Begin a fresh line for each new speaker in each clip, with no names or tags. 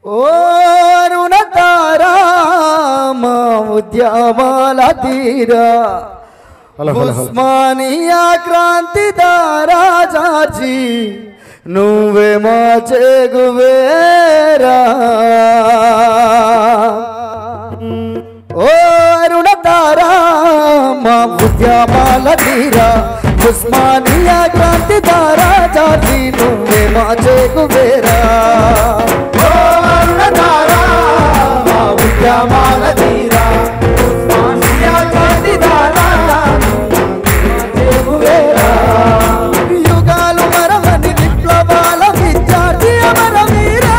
ఓ రుణతారా మా ఉద్యమాల తీరా ఉస్మానియా క్రాంతి దారా జార్జి నువ్వే మా చెగువేరా ఓ రుణతారా మా ఉద్యమాల తీరా ఉస్మానియా క్రాంతి దారా జార్జి నువ్వే మా చెగువేరా ఓ రుణతారా మా ఉద్యమాల తీరా ఉస్మానియా క్రాంతి దారా యుగాలు మరవని విప్లవాల విద్యార్థి అమర వీరా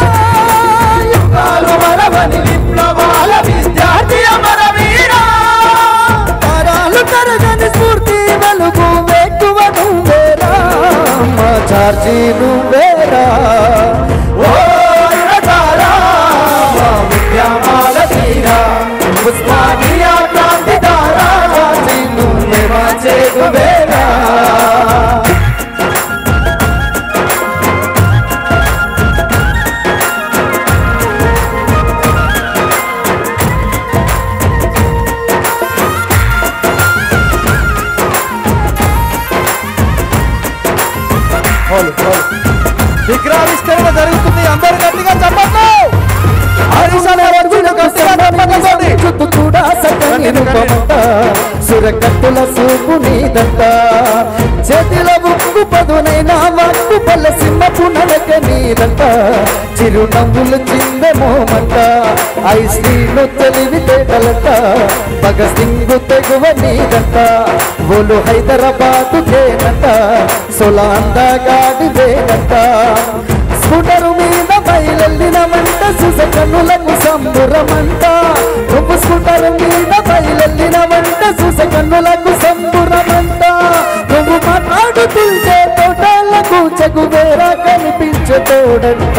యుగాలు మరవని విప్లవాల విద్యార్థి అమర వీరా తరాలు తరగని స్ఫూర్తి వెలుగు వెక్కువ నువ్వేరా మా చార్జీ నువ్వేరా ఓ రుణతారా మా ఉద్యమాల తీరా ఉస్మానియా క్రాంతి దారా చార్జీ నువ్వే మా చెగువేరా విగ్రహావిష్కరణ జరుగుతుంది. అందరూ గట్టిగా చెప్పండి. చుట్టూ కూడా సకని రూపమంట సురకట్టుల సూపు నీదంట చేతిలో ఉక్కు పదునైనా వాక్కు పల్ల సింహపు నడక నీదంట చిరునవ్వులు చిందమోమంట ఐశ్రీను తెలివి తేటలంట భగత్ సింగ్ తెగువ నీదంట ఓలు హైదరాబాదు కేనంట సొలాందగాడి వేనంట స్కూటరు మీద బయలెళ్ళినమంట సుసకన్నులకు సంబురమంట నువ్వు స్కూటరు మీద బయలెళ్ళినమంట సుసకన్నులకు సంబురమంట నువ్వు మాట్లాడుతుంటే తోటలకు చెగువేరా కనిపించే తోడంట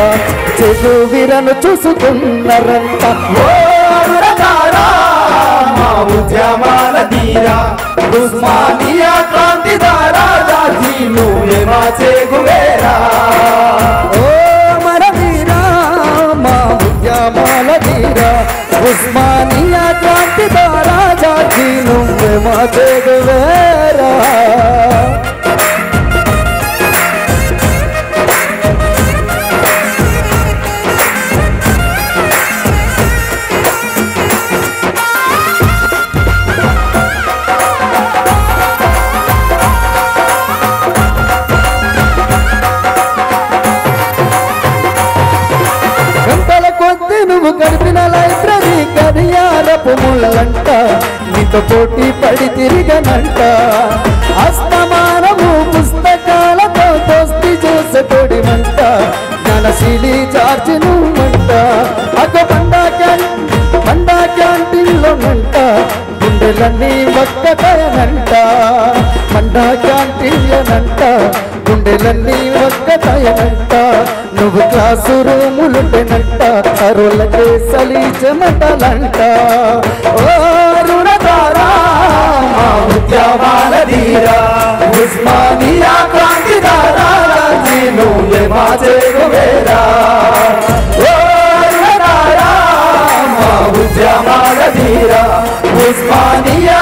చెగువీరను చూసుకున్నారంట ఓ రుణతారా మా ఉద్యమాల తీరా ఉస్మానియా క్రాంతి దారా జార్జి నువ్వే మా చెగువేరా ఓ మరవీరా మా ఉద్యమాల తీరా ఉస్మానియా క్రాంతి దారా జార్జి నువ్వే మా చెగువేరా నువ్వు గడిపిన లైబ్రరీ గడియారపు ముళ్ళంట నీతో పోటీ పడి తిరిగనంట అస్తమానము పుస్తకాలతో దోస్తి చేసే తోడిమంట జ్ఞానశీలి జార్జి నువ్వంట అగ బండా క్యాంటీన్లోనంట గుండెలన్నీ ఒక్కటయనంట మండా క్యాంటీన్లోనంట గుండెలన్నీ ఒక్కటయనంట నువ్వు క్లాసు రూములుంటేనంట అరులకే సలీచమటలంట ఓ రుణతారా మా ఉద్యమాల తీరా ఉస్మానియా క్రాంతి దారా జార్జి నువ్వే మా చెగువేరా ఓ రుణతారా మా ఉద్యమాల తీరా ఉస్మానియా